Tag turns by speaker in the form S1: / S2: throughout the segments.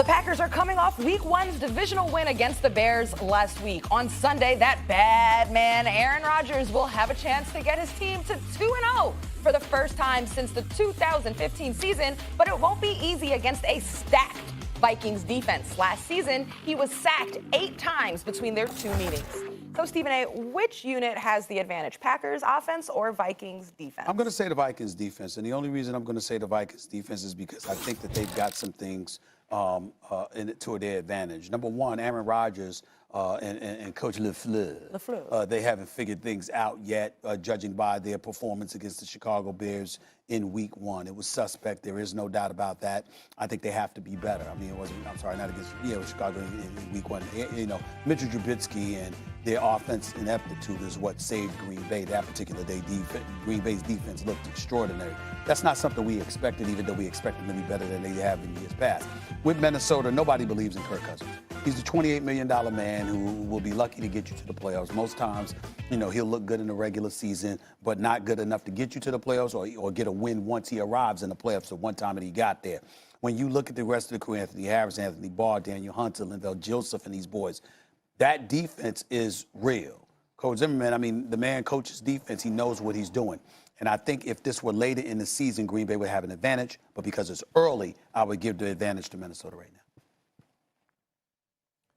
S1: the Packers are coming off Week 1's divisional win against the Bears last week. On Sunday, that bad man, Aaron Rodgers, will have a chance to get his team to 2-0 for the first time since the 2015 season, but it won't be easy against a stacked Vikings defense. Last season, he was sacked 8 times between their 2 meetings. So, Stephen A., which unit has the advantage, Packers offense or Vikings defense?
S2: I'm going to say the Vikings defense, and the only reason I'm going to say the Vikings defense is because I think that they've got some things to their advantage. Number one, Aaron Rodgers and Coach LaFleur. They haven't figured things out yet, judging by their performance against the Chicago Bears in Week 1. It was suspect. There is no doubt about that. I think they have to be better. I mean, it wasn't, I'm sorry, not against, it was Chicago in Week 1. You know, Mitchell Trubisky and their offense ineptitude is what saved Green Bay that particular day. Green Bay's defense looked extraordinary. That's not something we expected, even though we expected them to be better than they have in years past. With Minnesota, nobody believes in Kirk Cousins. He's a $28 million man who will be lucky to get you to the playoffs. Most times, you know, he'll look good in the regular season, but not good enough to get you to the playoffs or get a win once he arrives in the playoffs the one time that he got there. When you look at the rest of the crew, Anthony Harris, Anthony Barr, Daniel Hunter, Linval Joseph, and these boys, that defense is real. Coach Zimmerman, I mean, the man coaches defense. He knows what he's doing. And I think if this were later in the season, Green Bay would have an advantage. But because it's early, I would give the advantage to Minnesota right now.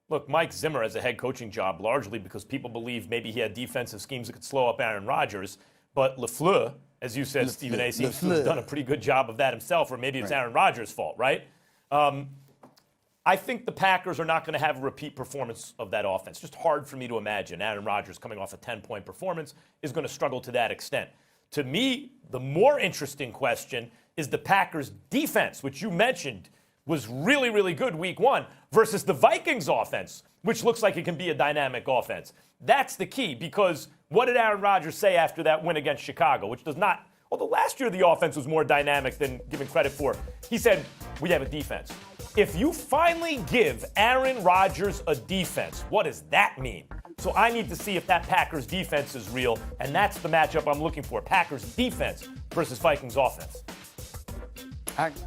S3: Look, Mike Zimmer has a head coaching job largely because people believe maybe he had defensive schemes that could slow up Aaron Rodgers. But LaFleur, as you said, Stephen A., seems to have done a pretty good job of that himself, or maybe it's Aaron Rodgers' fault, right? I think the Packers are not going to have a repeat performance of that offense. Just hard for me to imagine Aaron Rodgers coming off a 10-point performance is going to struggle to that extent. To me, the more interesting question is the Packers' defense, which you mentioned was really, really good Week 1, versus the Vikings' offense, which looks like it can be a dynamic offense. That's the key, because what did Aaron Rodgers say after that win against Chicago, which does not, although last year the offense was more dynamic than given credit for. He said, we have a defense. If you finally give Aaron Rodgers a defense, what does that mean? So I need to see if that Packers defense is real, and that's the matchup I'm looking for, Packers defense versus Vikings offense.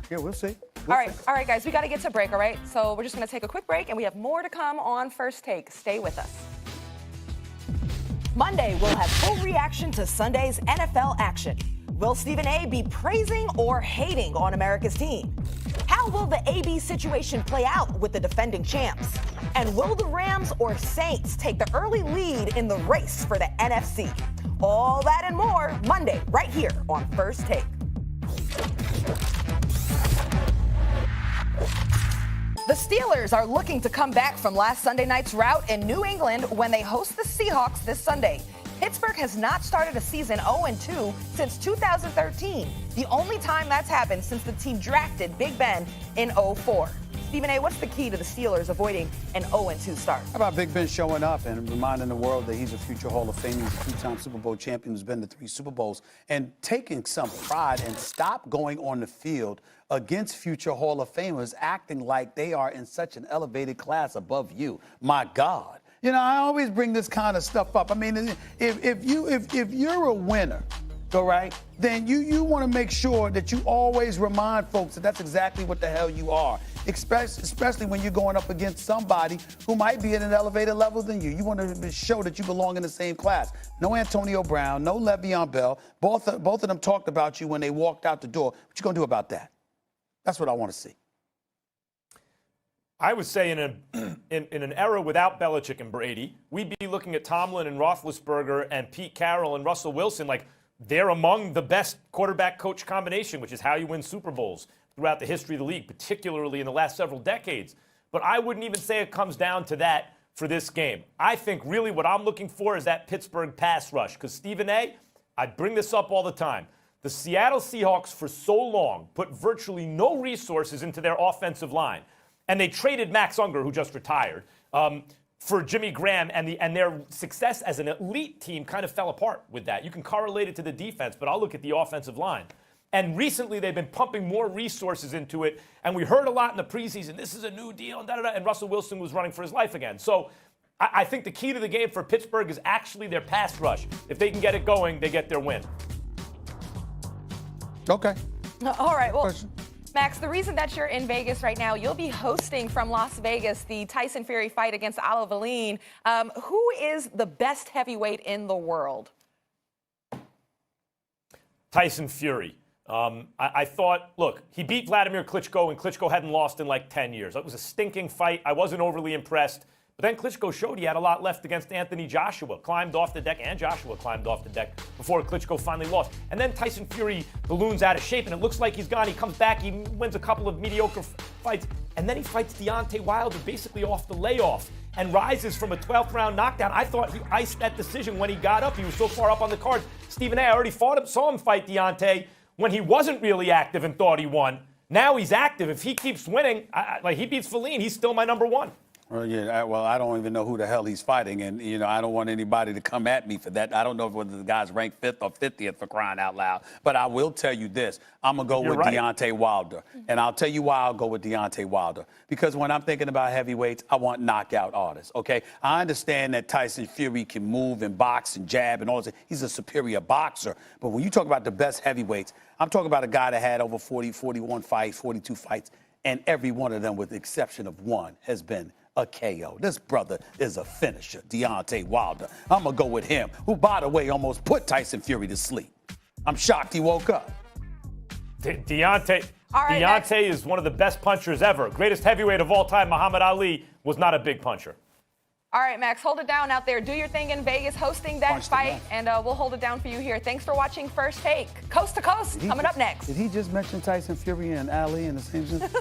S2: Yeah, we'll see.
S1: All right, guys, we got to get to break, all right? So we're just going to take a quick break, and we have more to come on First Take. Stay with us. Monday, we'll have full reaction to Sunday's NFL action. Will Stephen A. be praising or hating on America's team? How will the AB situation play out with the defending champs? And will the Rams or Saints take the early lead in the race for the NFC? All that and more Monday, right here on First Take. The Steelers are looking to come back from last Sunday night's rout in New England when they host the Seahawks this Sunday. Pittsburgh has not started a season 0-2 since 2013, the only time that's happened since the team drafted Big Ben in 2004. Stephen A., what's the key to the Steelers avoiding an 0-2 start?
S2: How about Big Ben showing up and reminding the world that he's a future Hall of Famer, he's a 2-time Super Bowl champion who's been to 3 Super Bowls, and taking some pride and stop going on the field against future Hall of Famers acting like they are in such an elevated class above you. My God. You know, I always bring this kind of stuff up. I mean, if you're a winner, all right, then you want to make sure that you always remind folks that that's exactly what the hell you are, especially when you're going up against somebody who might be at an elevated level than you. You want to show that you belong in the same class. No Antonio Brown, no Le'Veon Bell. Both of them talked about you when they walked out the door. What you going to do about that? That's what I want to see.
S3: I would say in an era without Belichick and Brady, we'd be looking at Tomlin and Roethlisberger and Pete Carroll and Russell Wilson like they're among the best quarterback-coach combination, which is how you win Super Bowls throughout the history of the league, particularly in the last several decades. But I wouldn't even say it comes down to that for this game. I think really what I'm looking for is that Pittsburgh pass rush. Because Stephen A., I bring this up all the time. The Seattle Seahawks for so long put virtually no resources into their offensive line. And they traded Max Unger, who just retired, for Jimmy Graham, and their success as an elite team kind of fell apart with that. You can correlate it to the defense, but I'll look at the offensive line. And recently they've been pumping more resources into it, and we heard a lot in the preseason, this is a new deal, and Russell Wilson was running for his life again. So I think the key to the game for Pittsburgh is actually their pass rush. If they can get it going, they get their win.
S2: Okay.
S1: All right, well, Max, the reason that you're in Vegas right now, you'll be hosting from Las Vegas the Tyson Fury fight against Alain. Who is the best heavyweight in the world?
S3: Tyson Fury. I thought, look, he beat Vladimir Klitschko, and Klitschko hadn't lost in like 10 years. It was a stinking fight. I wasn't overly impressed. But then Klitschko showed he had a lot left against Anthony Joshua, climbed off the deck, and Joshua climbed off the deck before Klitschko finally lost. And then Tyson Fury balloons out of shape, and it looks like he's gone. He comes back, he wins a couple of mediocre fights, and then he fights Deontay Wilder basically off the layoff and rises from a 12th round knockdown. I thought he iced that decision when he got up. He was so far up on the card. Stephen A., I already saw him fight Deontay when he wasn't really active and thought he won. Now he's active. If he keeps winning, like he beats Feline, he's still my number one.
S2: Well, yeah, I don't even know who the hell he's fighting, and, I don't want anybody to come at me for that. I don't know whether the guy's ranked 5th or 50th for crying out loud, but I will tell you this. I'm going to go with
S3: right.
S2: Deontay Wilder, and I'll tell you why I'll go with Deontay Wilder, because when I'm thinking about heavyweights, I want knockout artists, okay? I understand that Tyson Fury can move and box and jab and all that. He's a superior boxer, but when you talk about the best heavyweights, I'm talking about a guy that had over 41 fights, 42 fights, and every one of them, with the exception of one, has been a KO. This brother is a finisher, Deontay Wilder. I'm going to go with him, who, by the way, almost put Tyson Fury to sleep. I'm shocked he woke up.
S3: Deontay
S1: Max.
S3: is one of the best punchers ever. Greatest heavyweight of all time, Muhammad Ali, was not a big puncher.
S1: All right, Max, hold it down out there. Do your thing in Vegas, hosting that fight, and we'll hold it down for you here. Thanks for watching First Take. Coast to Coast, coming up next.
S2: Did he just mention Tyson Fury and Ali in the same sentence?